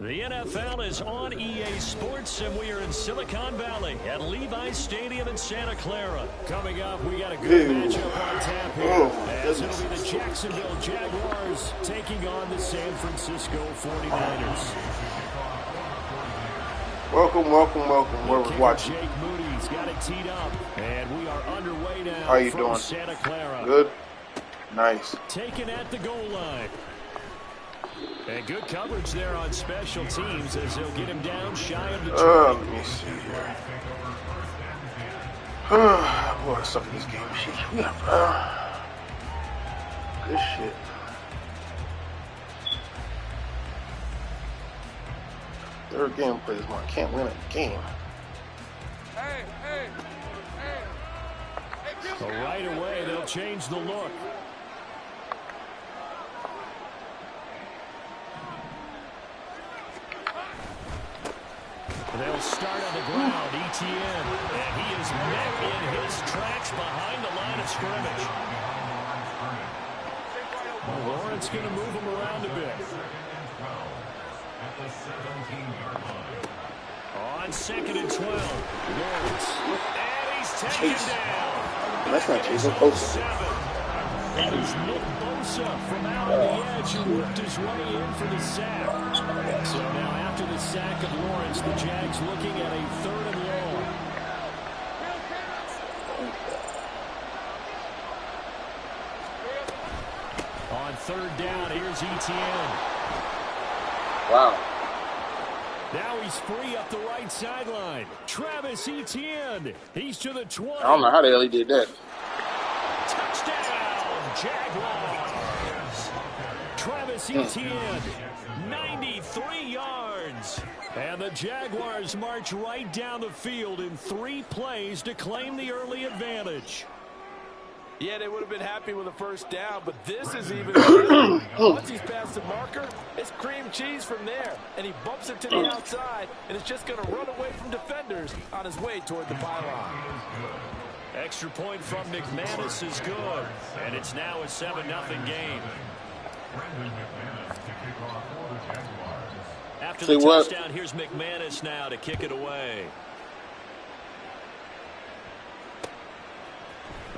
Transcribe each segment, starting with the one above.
The NFL is on EA Sports, and we are in Silicon Valley at Levi's Stadium in Santa Clara. Coming up, we got a good matchup on tap here, as it'll be the Jacksonville Jaguars taking on the San Francisco 49ers. Welcome. We're watching. Jake Moody's got it teed up, and we are underway now. How you from doing? Santa Clara. Good. Nice. Taken at the goal line. And good coverage there on special teams as they'll get him down shy of the try. Let me see here. Boy, I suck at this game. Good shit. Third game play this one. Can't win a game. So right away, they'll change the look. They'll start on the ground, ETN, and he is met in his tracks behind the line of scrimmage. Well, Lawrence going to move him around a bit. On 2nd and 12, Lawrence, and he's taken down. That's not Chase, that's Bosa. That is Nick Bosa from out on the edge who worked his way in for the sack. So now after the sack of Lawrence, the Jags looking at a 3rd and long. On 3rd down, here's ETN. Wow. Now he's free up the right sideline. Travis Etienne. He's to the 20. I don't know how the hell he did that. Touchdown, Jaguars. Travis Etienne, 93 yards. And the Jaguars march right down the field in 3 plays to claim the early advantage. Yeah, they would have been happy with a first down, but this is even better. Once he's past the marker, it's cream cheese from there. And he bumps it to the outside, and it's just going to run away from defenders on his way toward the pylon. Extra point from McManus is good. And it's now a 7-0 game. After the touchdown, here's McManus now to kick it away.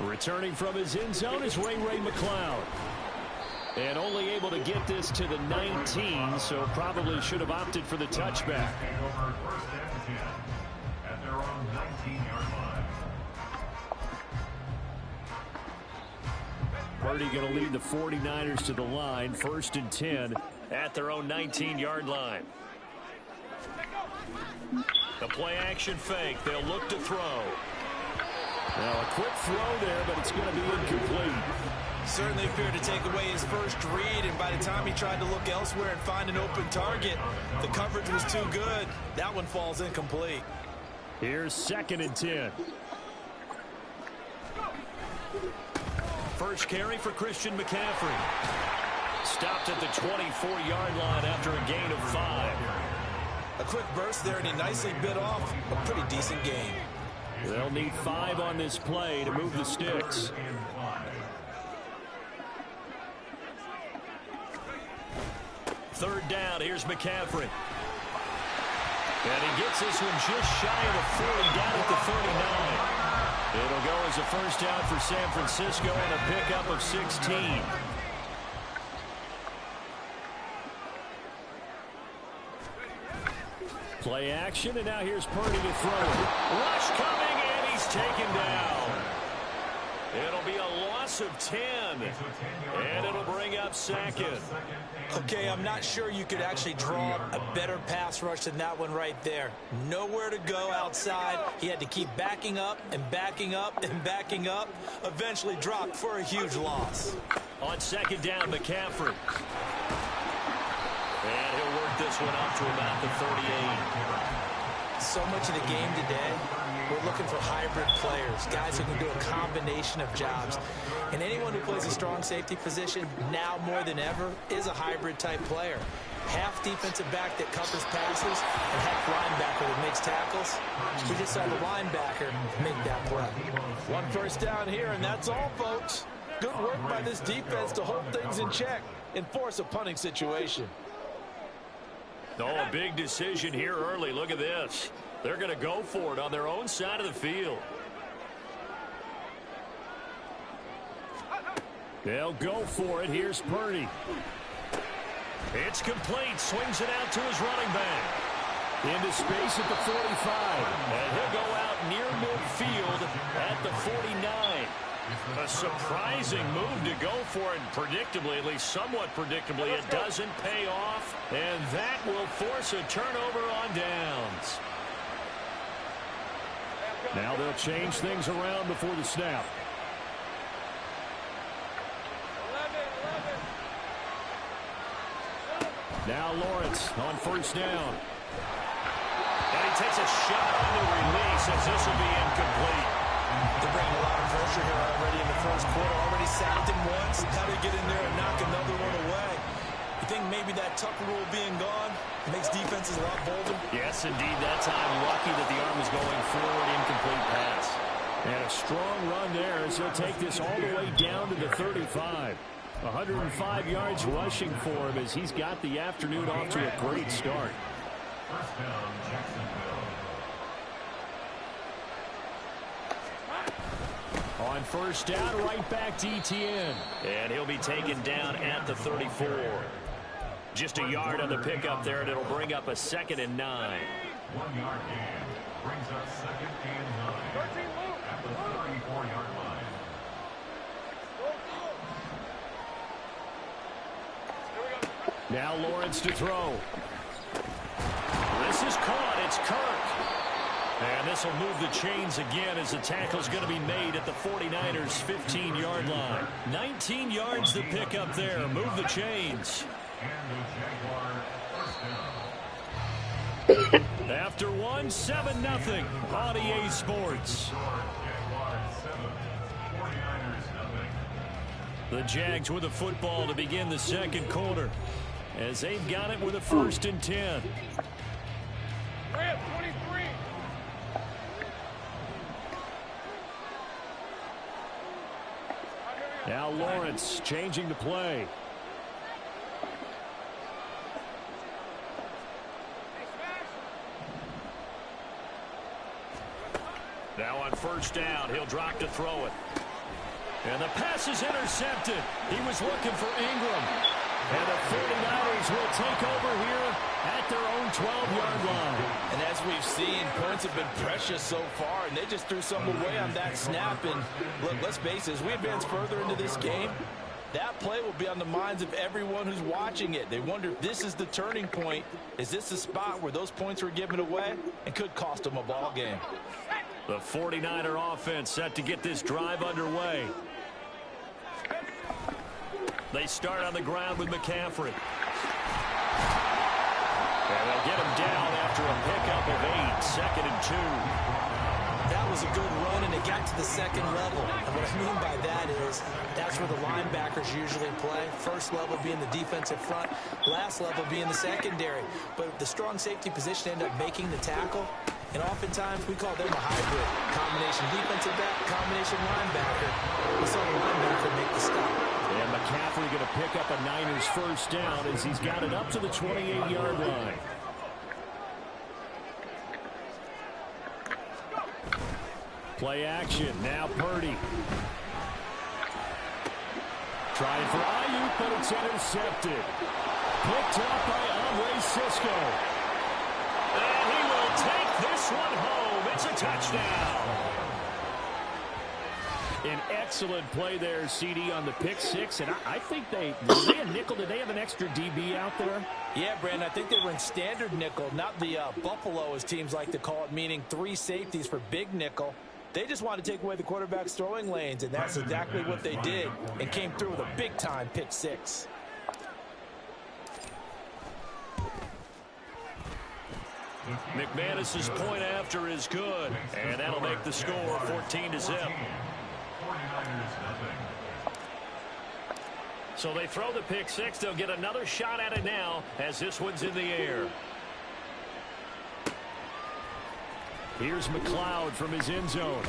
Returning from his end zone is Ray McCloud. And only able to get this to the 19, so probably should have opted for the touchback. Purdy going to lead the 49ers to the line, 1st and 10 at their own 19-yard line. The play action fake. They'll look to throw. Now a quick throw there, but it's going to be incomplete. Certainly appeared to take away his first read, and by the time he tried to look elsewhere and find an open target, the coverage was too good. That one falls incomplete. Here's 2nd and 10. First carry for Christian McCaffrey. Stopped at the 24-yard line after a gain of 5. A quick burst there, and he nicely bit off a pretty decent gain. They'll need 5 on this play to move the sticks. Third down, here's McCaffrey. And he gets this one just shy of the 40, down at the 39. It'll go as a first down for San Francisco and a pickup of 16. Play action, and now here's Purdy to throw it. Rush coming, and he's taken down. It'll be a loss of 10, and it'll bring up 2nd. Okay, I'm not sure you could actually draw a better pass rush than that one right there. Nowhere to go outside. He had to keep backing up and backing up and backing up. Eventually dropped for a huge loss. On 2nd down, McCaffrey. And he'll work this one up to about the 38. So much of the game today, we're looking for hybrid players, guys who can do a combination of jobs. And anyone who plays a strong safety position, now more than ever, is a hybrid type player. half defensive back that covers passes and half linebacker that makes tackles. We just saw the linebacker make that play. One first down here, and that's all, folks. Good work by this defense to hold things in check and force a punting situation. Oh, a big decision here early. Look at this. They're going to go for it on their own side of the field. They'll go for it. Here's Purdy. It's complete. Swings it out to his running back. Into space at the 45. And he'll go out near midfield at the 49. A surprising move to go for it. Predictably, at least somewhat predictably, it doesn't pay off. And that will force a turnover on downs. Now they'll change things around before the snap. Now Lawrence on first down. And he takes a shot on the release as this will be incomplete. They're bringing a lot of pressure here already in the first quarter. Already sacked him once. How to get in there and knock another one away. You think maybe that Tucker rule being gone makes defenses a lot bolder? Yes, indeed. That time, lucky that the arm was going forward. Incomplete pass. And a strong run there as he'll take this all the way down to the 35. 105 yards rushing for him as he's got the afternoon off to a great start. First down, Jacksonville. On first down, right back to ETN. And he'll be taken down at the 34. Just a yard on the pickup there, and it'll bring up a 2nd and 9. 1 yard gain. Brings up 2nd and 9. At the 34-yard line. Now Lawrence to throw. This is caught. It's Kirk. And this will move the chains again as the tackle's going to be made at the 49ers' 15-yard line. 19 yards to pick up there. Move the chains. After one, 7-0 on EA Sports. The Jags with a football to begin the second quarter as they've got it with a 1st and 10. Now Lawrence changing the play. Now on first down, he'll drop to throw it. And the pass is intercepted. He was looking for Ingram. And the 49ers will take over here at their own 12-yard line. And as we've seen, points have been precious so far, and they just threw some away on that snap. And look, let's face it, as we advance further into this game, that play will be on the minds of everyone who's watching it. They wonder if this is the turning point. Is this the spot where those points were given away and could cost them a ball game? The 49er offense set to get this drive underway. They start on the ground with McCaffrey. And they'll get him down after a pickup of 8, 2nd and 2. That was a good run, and it got to the second level. And what I mean by that is that's where the linebackers usually play. First level being the defensive front, last level being the secondary. But the strong safety position ended up making the tackle. And oftentimes we call them a hybrid. Combination defensive back, combination linebacker. We saw the linebacker make the stop. And McCaffrey going to pick up a Niners first down as he's got it up to the 28-yard line. Play action. Now Purdy. Trying for Ayuk, but it's intercepted. Picked up by Andre Cisco. And he will take this one home. It's a touchdown. An excellent play there, CD, on the pick six. And I think they had nickel. Did they have an extra DB out there? Yeah, Brandon, I think they were in standard nickel, not the Buffalo, as teams like to call it, meaning 3 safeties for big nickel. They just wanted to take away the quarterback's throwing lanes, and that's exactly what they did, and came through with a big-time pick six. McManus's point after is good, and that'll make the score 14-0. So they throw the pick six. They'll get another shot at it now as this one's in the air. Here's McLeod from his end zone.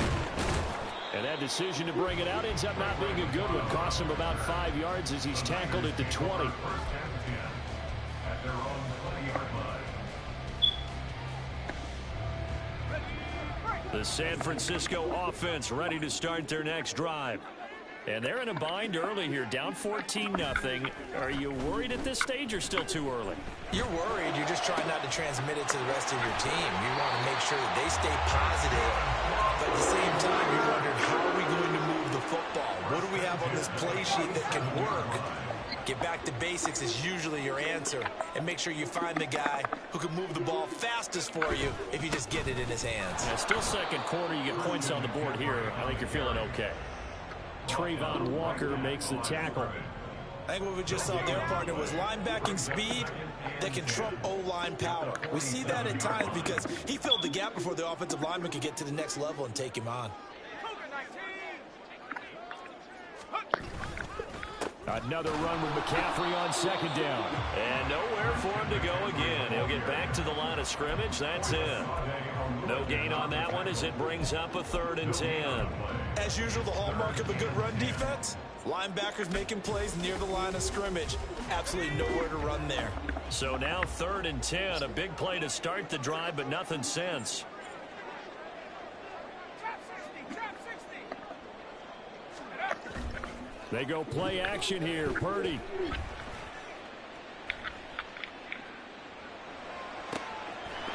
And that decision to bring it out ends up not being a good one. Costs him about 5 yards as he's tackled at the 20. The San Francisco offense ready to start their next drive. And they're in a bind early here, down 14-0. Are you worried at this stage or still too early? You're worried. You're just trying not to transmit it to the rest of your team. You want to make sure that they stay positive. But at the same time, you're wondering, how are we going to move the football? What do we have on this play sheet that can work? Get back to basics is usually your answer. And make sure you find the guy who can move the ball fastest for you if you just get it in his hands. Yeah, still second quarter. You get points on the board here. I think you're feeling okay. Trayvon Walker makes the tackle. I think what we just saw their partner was linebacking speed that can trump O-line power. We see that at times because he filled the gap before the offensive lineman could get to the next level and take him on. Another run with McCaffrey on second down. And nowhere for him to go again. He'll get back to the line of scrimmage. That's it. No gain on that one as it brings up a 3rd and 10. As usual, the hallmark of a good run defense, linebackers making plays near the line of scrimmage. Absolutely nowhere to run there. So now 3rd and 10. A big play to start the drive, but nothing since. They go play action here. Purdy.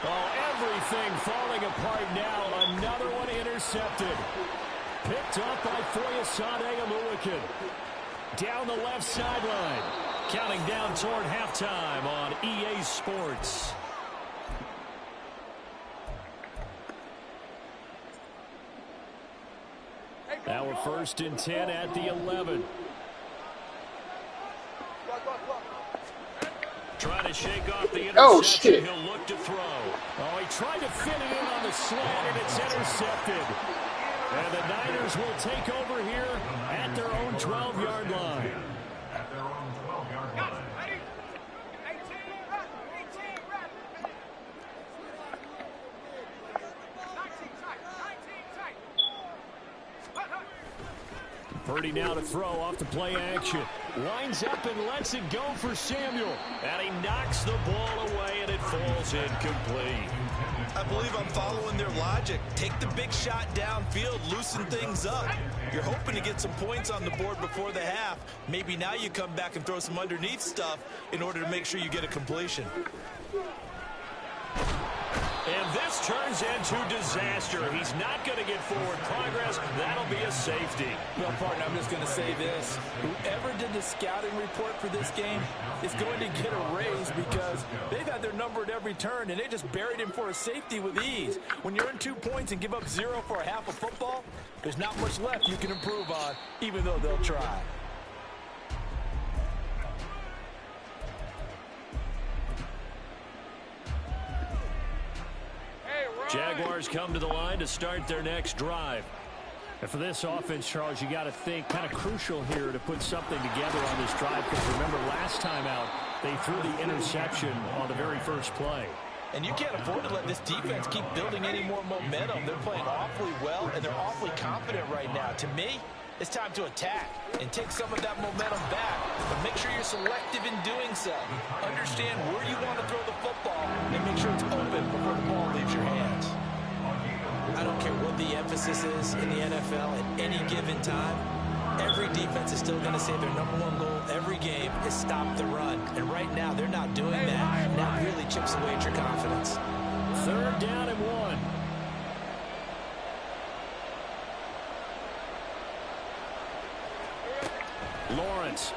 Oh, everything falling apart now. Another one intercepted. Picked up by Foyesade Oluwakin. Down the left sideline. Counting down toward halftime on EA Sports. Now a 1st and 10 at the 11. Trying to shake off the interception. Oh, shit. He'll look to throw. Oh, he tried to fit it in on the slant, and it's intercepted. And the Niners will take over here at their own 12-yard line. At their own 12-yard line. Purdy now to throw off the play action. Lines up and lets it go for Samuel. And he knocks the ball away, and it falls incomplete. I believe I'm following their logic. Take the big shot downfield, loosen things up. You're hoping to get some points on the board before the half. Maybe now you come back and throw some underneath stuff in order to make sure you get a completion. And this turns into disaster. He's not going to get forward progress. That'll be a safety. Well, partner, I'm just going to say this. Whoever did the scouting report for this game is going to get a raise because they've had their number at every turn, and they just buried him for a safety with ease. When you're in 2 points and give up 0 for a half of football, there's not much left you can improve on, even though they'll try. Jaguars come to the line to start their next drive. And for this offense, Charles, you got to think kind of crucial here to put something together on this drive because remember last time out they threw the interception on the very first play. And you can't afford to let this defense keep building any more momentum. They're playing awfully well, and they're awfully confident right now. To me, it's time to attack and take some of that momentum back. But make sure you're selective in doing so. Understand where you want to throw the football and make sure it's open before the ball leaves your hands. I don't care what the emphasis is in the NFL at any given time. Every defense is still going to say their #1 goal every game is stop the run. And right now, they're not doing that. And that really chips away at your confidence. 3rd down and 1. Lawrence.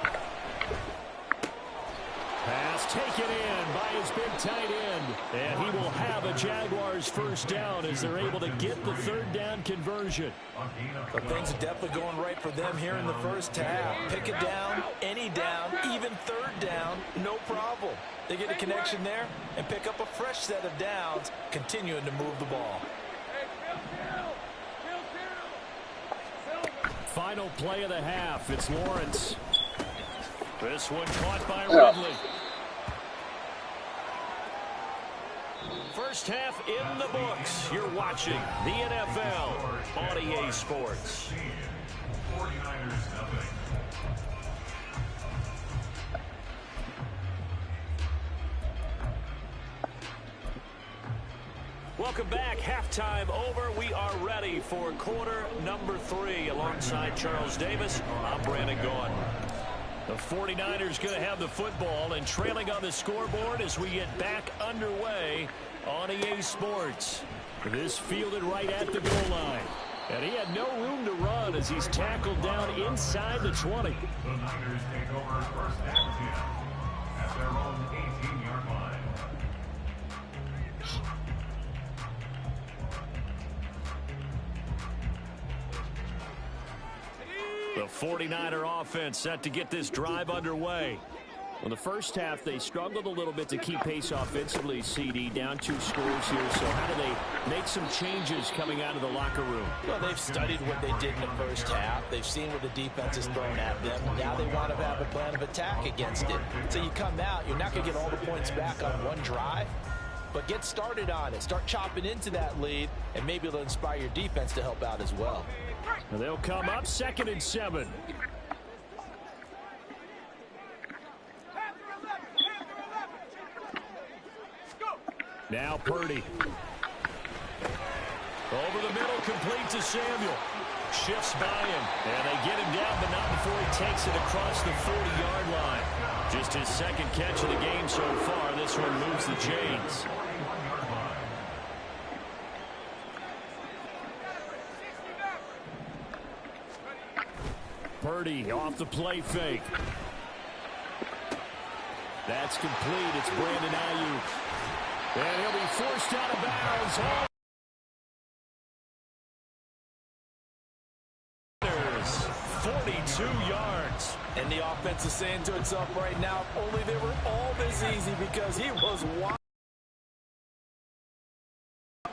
Pass taken in by his big tight end. And he will have a Jaguars 1st down as they're able to get the 3rd down conversion. But things are definitely going right for them here in the first half. Pick it down, any down, even 3rd down, no problem. They get a connection there and pick up a fresh set of downs, continuing to move the ball. Final play of the half. It's Lawrence. This one caught by Ridley. First half in the books. You're watching the NFL on EA Sports. 49ers nothing. Welcome back. Halftime over. We are ready for quarter number 3. Alongside Charles Davis, I'm Brandon Gaudin. The 49ers going to have the football and trailing on the scoreboard as we get back underway on EA Sports. This fielded right at the goal line. And he had no room to run as he's tackled down inside the 20. The Niners take over first and 10 at their own 18-yard line. The 49er offense set to get this drive underway. In the first half, they struggled a little bit to keep pace offensively, CD, down 2 scores here. So how do they make some changes coming out of the locker room? Well, they've studied what they did in the first half. They've seen what the defense has thrown at them. Now they want to have a plan of attack against it. So you come out, you're not going to get all the points back on one drive, but get started on it. Start chopping into that lead, and maybe it'll inspire your defense to help out as well. And they'll come up 2nd and 7. Now Purdy. Over the middle, complete to Samuel. Shifts by him, and they get him down, but not before he takes it across the 40-yard line. Just his 2nd catch of the game so far. This one moves the chains. Purdy off the play fake. That's complete. It's Brandon Ayuk. And he'll be forced out of bounds. 42 yards. And the offense is saying to itself right now, if only they were all this easy, because he was wide.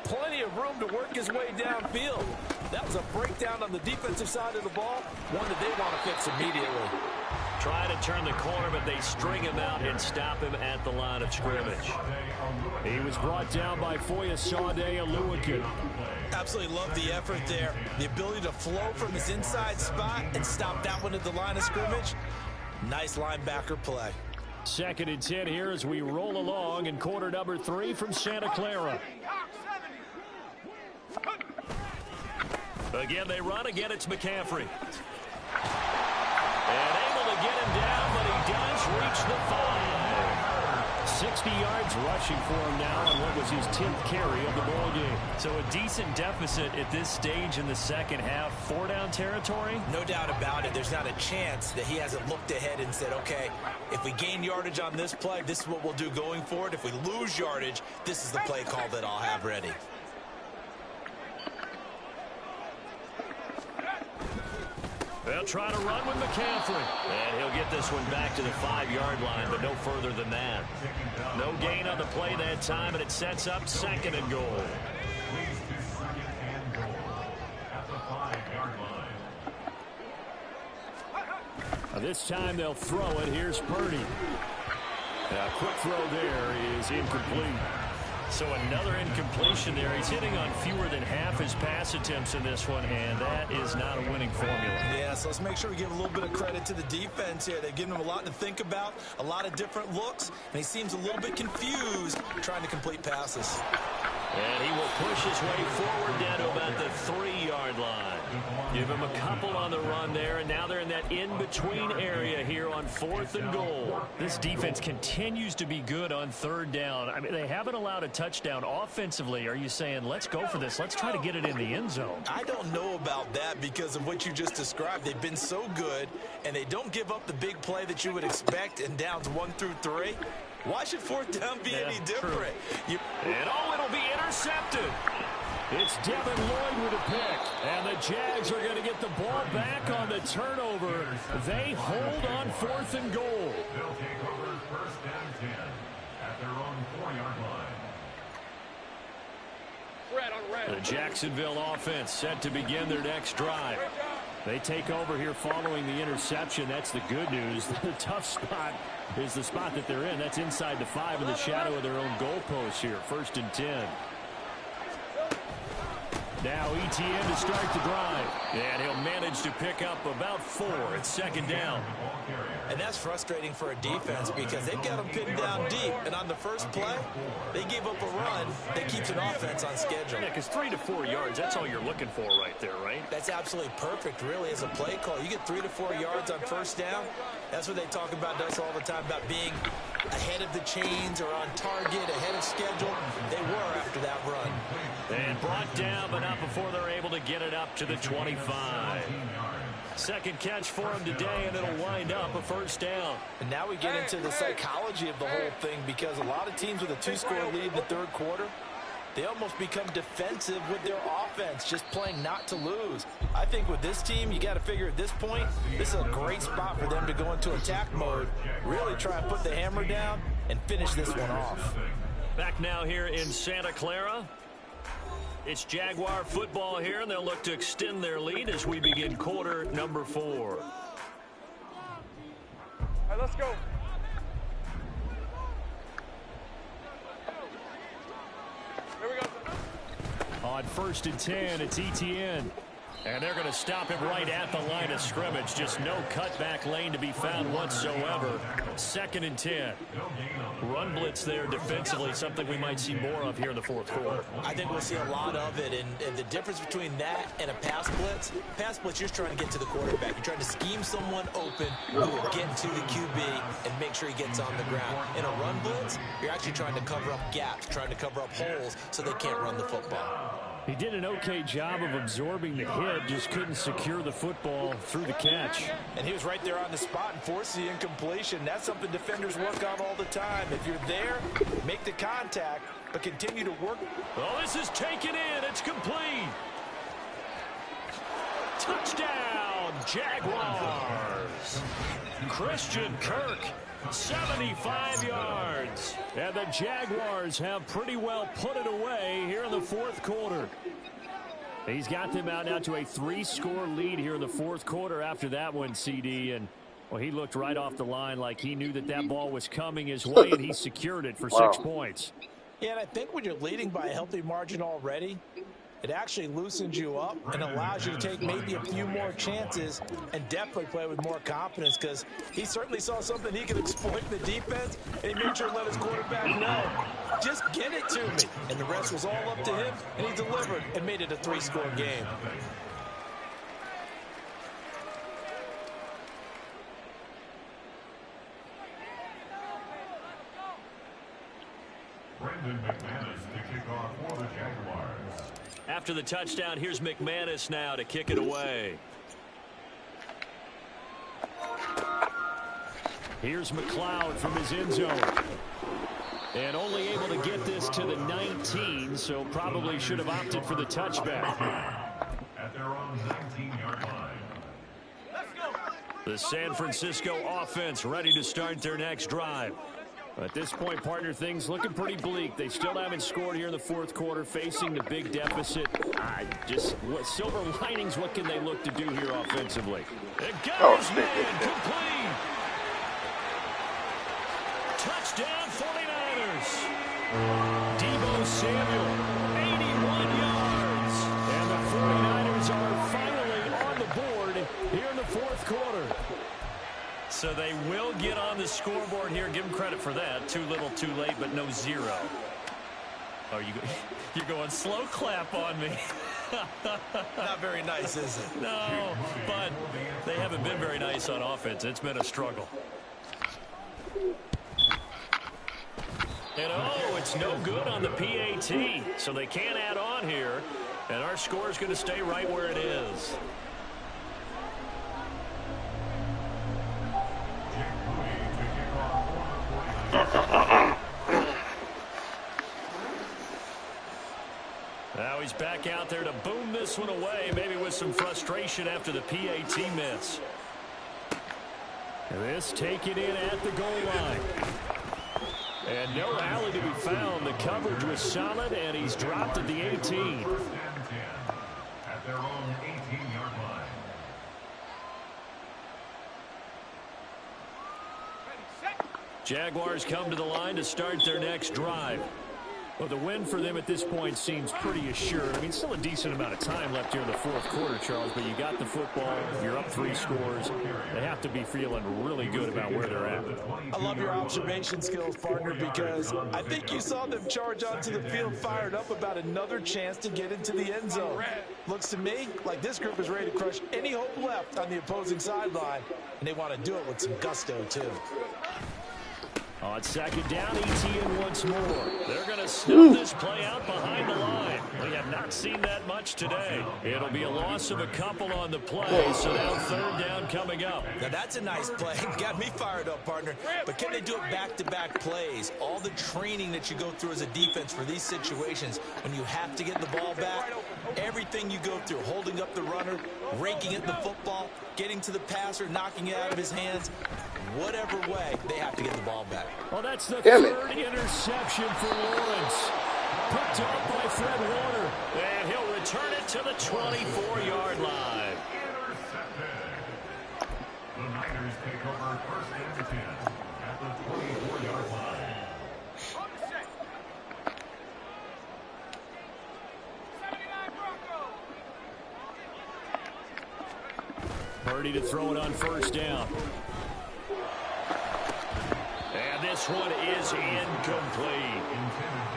Plenty of room to work his way downfield. That was a breakdown on the defensive side of the ball, one that they want to fix immediately. Try to turn the corner, but they string him out and stop him at the line of scrimmage. He was brought down by Foyesade Oluwakin. Absolutely love the effort there. The ability to flow from his inside spot and stop that one at the line of scrimmage. Nice linebacker play. 2nd and 10 here as we roll along in quarter number 3 from Santa Clara. Again, they run. Again, it's McCaffrey. And able to get him down, but he does reach the 5. 60 yards rushing for him now on what was his 10th carry of the ball game. So a decent deficit at this stage in the second half. 4-down territory? No doubt about it. There's not a chance that he hasn't looked ahead and said, okay, if we gain yardage on this play, this is what we'll do going forward. If we lose yardage, this is the play call that I'll have ready. They'll try to run with McCaffrey. And he'll get this one back to the 5-yard line, but no further than that. No gain on the play that time, and it sets up 2nd and goal. This time they'll throw it. Here's Purdy. A quick throw there is incomplete. So another incompletion there. He's hitting on fewer than half his pass attempts in this one, and that is not a winning formula. Yeah, so let's make sure we give a little bit of credit to the defense here. They've given him a lot to think about, a lot of different looks, and he seems a little bit confused trying to complete passes. And he will push his way forward down to about the 3-yard line. Give him a couple on the run there, and now they're in that in-between area here on 4th and goal. This defense continues to be good on 3rd down. I mean, they haven't allowed a touchdown offensively. Are you saying, let's go for this? Let's try to get it in the end zone. I don't know about that because of what you just described. They've been so good, and they don't give up the big play that you would expect in downs 1 through 3. Why should 4th down be any different? It'll be intercepted. It's Devin Lloyd with a pick. And the Jags are going to get the ball back on the turnover. They hold on 4th and goal. They'll take over first and 10 at their own 4-yard line. The Jacksonville offense set to begin their next drive. They take over here following the interception. That's the good news. The tough spot is the spot that they're in. That's inside the 5 in the shadow of their own goalpost here. 1st and 10. Now ETN to start the drive. And he'll manage to pick up about 4. It's 2nd down. And that's frustrating for a defense because they've got them pinned down deep. And on the first play, they gave up a run that keeps an offense on schedule. Yeah, because 3 to 4 yards, that's all you're looking for right there, right? That's absolutely perfect, really, as a play call. You get 3 to 4 yards on 1st down. That's what they talk about us all the time, about being ahead of the chains or on target, ahead of schedule. They were after that run. And brought down, but not before they're able to get it up to the 25. 2nd catch for him today, and it'll wind up a 1st down. And now we get into the psychology of the whole thing, because a lot of teams with a 2-score lead in the 3rd quarter, they almost become defensive with their offense, just playing not to lose. I think with this team, you got to figure at this point, this is a great spot for them to go into attack mode, really try and put the hammer down and finish this one off. Back now here in Santa Clara. It's Jaguar football here, and they'll look to extend their lead as we begin quarter number 4. All right, let's go. Here we go. On 1st and 10, it's ETN. And they're going to stop him right at the line of scrimmage. Just no cutback lane to be found whatsoever. 2nd and 10. Run blitz there defensively, something we might see more of here in the 4th quarter. I think we'll see a lot of it, and the difference between that and a pass blitz, you're trying to get to the quarterback. You're trying to scheme someone open who will get to the QB and make sure he gets on the ground. In a run blitz, you're actually trying to cover up gaps, trying to cover up holes so they can't run the football. He did an okay job of absorbing the hit, just couldn't secure the football through the catch. And he was right there on the spot and forced the incompletion. That's something defenders work on all the time. If you're there, make the contact, but continue to work. Well, this is taken in. It's complete. Touchdown, Jaguars. Christian Kirk, 75 yards. And the Jaguars have pretty well put it away here in the 4th quarter. He's got them out now to a 3-score lead here in the 4th quarter after that one, CD. And, well, he looked right off the line like he knew that that ball was coming his way, and he secured it for 6 points. Yeah, and I think when you're leading by a healthy margin already, it actually loosens you up and allows you to take maybe a few more chances and definitely play with more confidence, because he certainly saw something he could exploit in the defense, and he made sure to let his quarterback know, just get it to me. And the rest was all up to him, and he delivered and made it a 3-score game. Brendan McManus to kick off for the Jaguars. After the touchdown, here's McManus now to kick it away. Here's McLeod from his end zone. And only able to get this to the 19, so probably should have opted for the touchback. At their own 19-yard line. The San Francisco offense ready to start their next drive. At this point, partner, things looking pretty bleak. They still haven't scored here in the 4th quarter, facing the big deficit. Silver linings, what can they look to do here offensively? It goes man, complete. Touchdown 49ers. Deebo Samuel, 81 yards. And the 49ers are finally on the board here in the 4th quarter. So they will get on the scoreboard here. Give them credit for that. Too little, too late, but no 0. Oh, you're going slow clap on me. Not very nice, is it? No, but they haven't been very nice on offense. It's been a struggle. And, it's no good on the PAT. So they can't add on here. And our score is going to stay right where it is. Now he's back out there to boom this one away, maybe with some frustration after the PAT miss. This taken in at the goal line. And no alley to be found. The coverage was solid, and he's dropped at the 18. At their own 18-yard line. Jaguars come to the line to start their next drive. Well, the win for them at this point seems pretty assured. I mean, still a decent amount of time left here in the fourth quarter, Charles, but you got the football, you're up 3 scores. They have to be feeling really good about where they're at. I love your observation skills, partner, because I think you saw them charge onto the field fired up about another chance to get into the end zone. Looks to me like this group is ready to crush any hope left on the opposing sideline, and they want to do it with some gusto, too. On second down, ETN once more. They're going to snuff this play out behind the line. We have not seen that much today. It'll be a loss of a couple on the play, so now third down coming up. Now that's a nice play. Got me fired up, partner. But can they do it back-to-back plays? All the training that you go through as a defense for these situations, when you have to get the ball back, everything you go through, holding up the runner, raking at the football, getting to the passer, knocking it out of his hands, whatever way, they have to get the ball back. Well, that's the Damn third interception for Lawrence. Picked up by Fred Warner. And he'll return it to the 24-yard line. The Niners take over first and 10 at the 24-yard line. Purdy to throw it on first down. And this one is incomplete.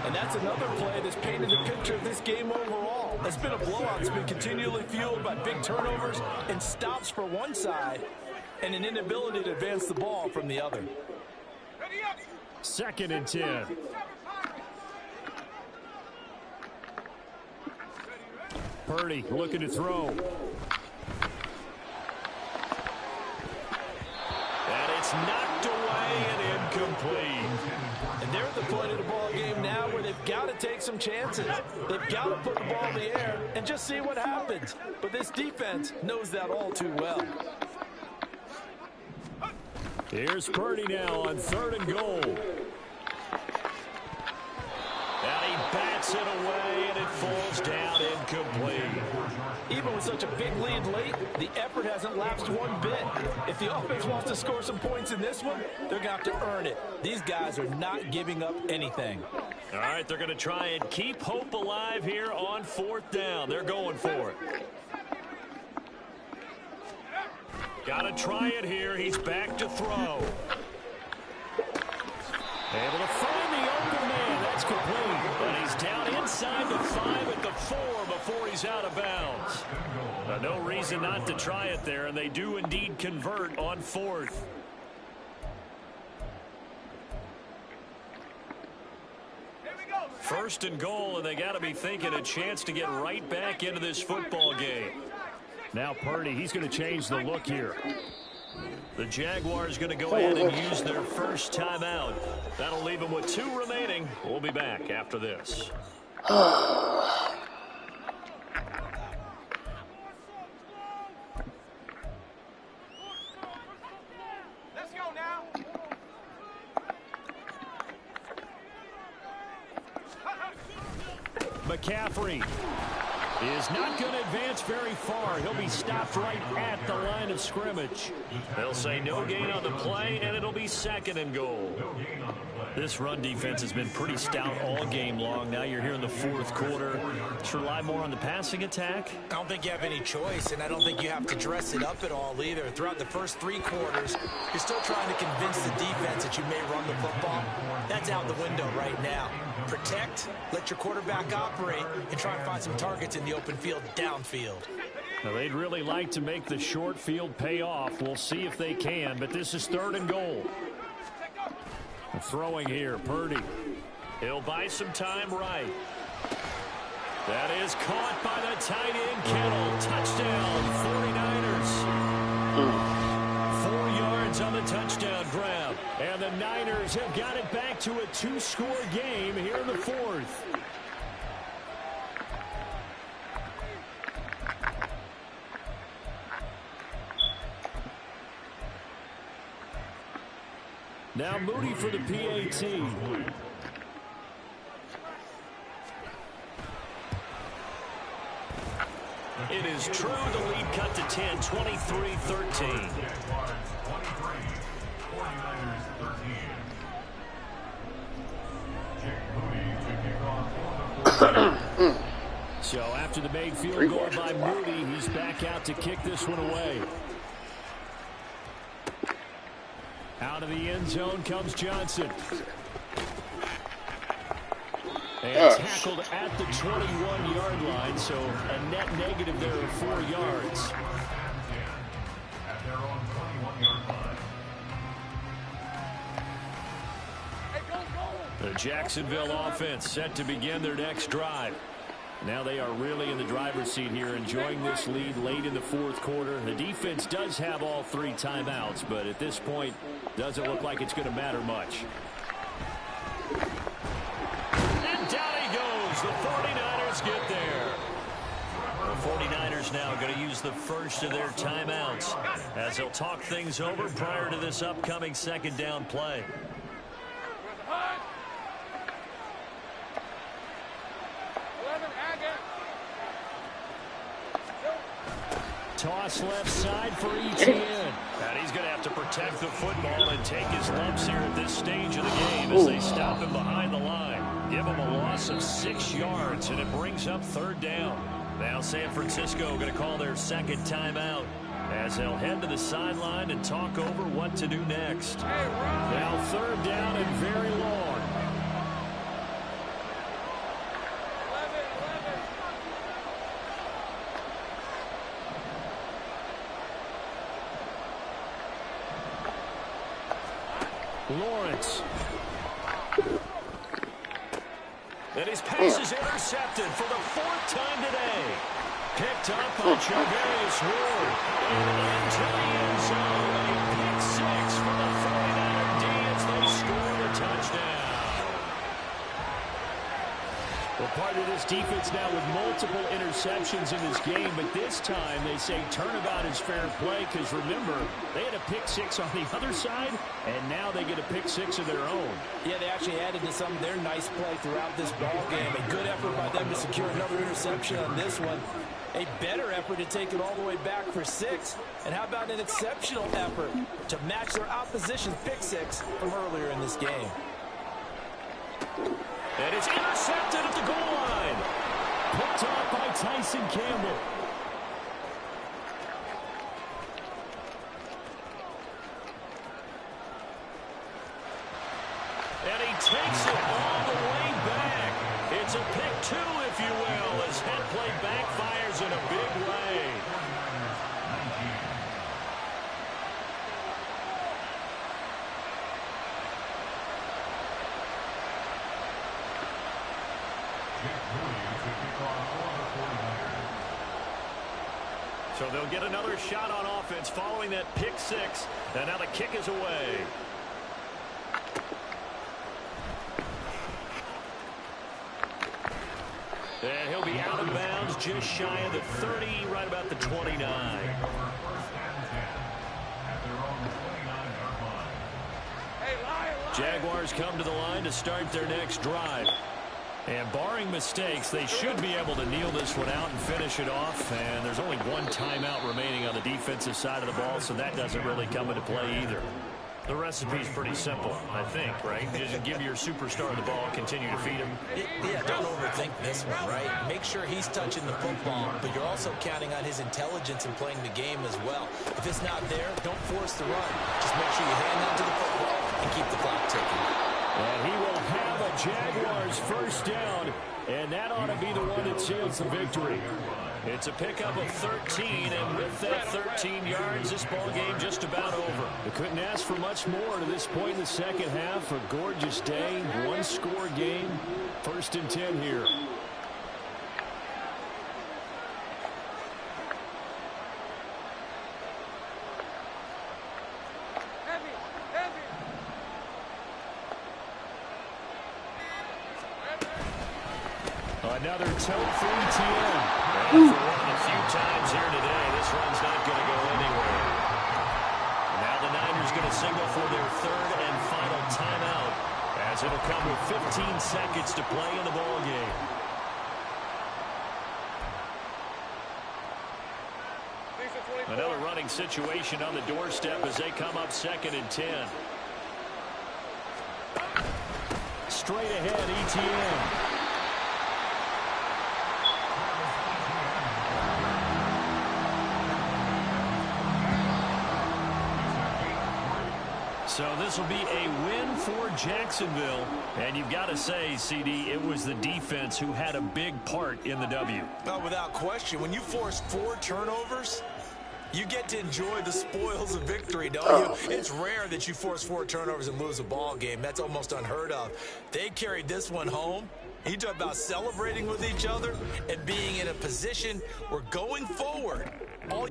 And that's another play that's painted the picture of this game overall. It's been a blowout. It's been continually fueled by big turnovers and stops for one side and an inability to advance the ball from the other. Second and 10. Purdy looking to throw. And it's knocked away and incomplete. And they're at the point of the ball game now where they've got to take some chances. They've got to put the ball in the air and just see what happens. But this defense knows that all too well. Here's Purdy now on third and goal. And he bats it away, and it falls down incomplete. Even with such a big lead late, the effort hasn't lapsed one bit. If the offense wants to score some points in this one, they're going to have to earn it. These guys are not giving up anything. All right, they're going to try and keep hope alive here on fourth down. They're going for it. Got to try it here. He's back to throw. Able to find the open man. That's complete. And he's down inside the 5 at the 4 before he's out of bounds. No reason not to try it there, and they do indeed convert on fourth. First and goal, and they got to be thinking a chance to get right back into this football game. Now Purdy, he's going to change the look here. The Jaguars going to go ahead and use their first timeout. That'll leave them with 2 remaining. We'll be back after this. Let's go now. McCaffrey is not going to advance very far. He'll be stopped right at the line of scrimmage. They'll say no gain on the play, and it'll be second and goal. This run defense has been pretty stout all game long. Now you're here in the fourth quarter. To rely more on the passing attack? I don't think you have any choice, and I don't think you have to dress it up at all either. Throughout the first 3 quarters, you're still trying to convince the defense that you may run the football. That's out the window right now. Protect, let your quarterback operate, and try and find some targets in the open field downfield. Now, they'd really like to make the short field pay off. We'll see if they can, but this is third and goal. Throwing here, Purdy. He'll buy some time right. That is caught by the tight end, Kittle. Touchdown, 49ers. 4 yards on the touchdown grab. And the Niners have got it back to a 2-score game here in the fourth. Now Moody for the PAT. It is true. The lead cut to 10, 23-13. So after the made field goal by Moody, he's back out to kick this one away. Out of the end zone comes Johnson. And tackled at the 21-yard line, so a net negative there of 4 yards. At their own 21-yard line. The Jacksonville offense set to begin their next drive. Now they are really in the driver's seat here, enjoying this lead late in the fourth quarter. The defense does have all 3 timeouts, but at this point, doesn't look like it's going to matter much. And down he goes. The 49ers get there. The 49ers now going to use the first of their timeouts as they'll talk things over prior to this upcoming second down play. Toss left side for Etienne. And he's going to have to protect the football and take his lumps here at this stage of the game as they stop him behind the line. Give him a loss of 6 yards, and it brings up third down. Now San Francisco going to call their second timeout as they'll head to the sideline and talk over what to do next. Now third down and very long. Lawrence. And his pass is intercepted for the 4th time today. Picked up by Charvarius Ward. And into the end zone. A pick 6 for the 49er D as they score a touchdown. Well, part of this defense now with multiple interceptions in this game, but this time they say turnabout is fair play because, remember, they had a pick 6 on the other side, and now they get a pick 6 of their own. Yeah, they actually added to some of their nice play throughout this ball game. A good effort by them to secure another interception on this one. A better effort to take it all the way back for 6. And how about an exceptional effort to match their opposition's pick 6 from earlier in this game. And it's intercepted at the goal line. Picked off by Tyson Campbell. And he takes it all the way back. It's a pick 2, if you will, as head play backfires in a big way. So they'll get another shot on offense following that pick 6. And now the kick is away. And he'll be out of bounds just shy of the 30, right about the 29. Jaguars come to the line to start their next drive. And barring mistakes, they should be able to kneel this one out and finish it off. And there's only 1 timeout remaining on the defensive side of the ball, so that doesn't really come into play either. The recipe's pretty simple, I think, right? Just give your superstar the ball, continue to feed him. Yeah, don't overthink this one, right? Make sure he's touching the football, but you're also counting on his intelligence in playing the game as well. If it's not there, don't force the run. Just make sure you hand on to the football and keep the clock ticking. And he will have a Jaguars first down, and that ought to be the one that seals the victory. It's a pickup of 13, and with that 13 yards, this ball game just about over. We couldn't ask for much more to this point in the second half. A gorgeous day, 1-score game, 1st and 10 here. Another tote for Etienne. After running a few times here today, this run's not going to go anywhere. Now the Niners going to signal for their 3rd and final timeout, as it'll come with 15 seconds to play in the ball game. Another running situation on the doorstep as they come up 2nd and 10. Straight ahead, Etienne. So this will be a win for Jacksonville. And you've got to say, CD, it was the defense who had a big part in the W. Oh, without question. When you force 4 turnovers, you get to enjoy the spoils of victory, don't you? It's rare that you force 4 turnovers and lose a ball game. That's almost unheard of. They carried this one home. You talk about celebrating with each other and being in a position where going forward, all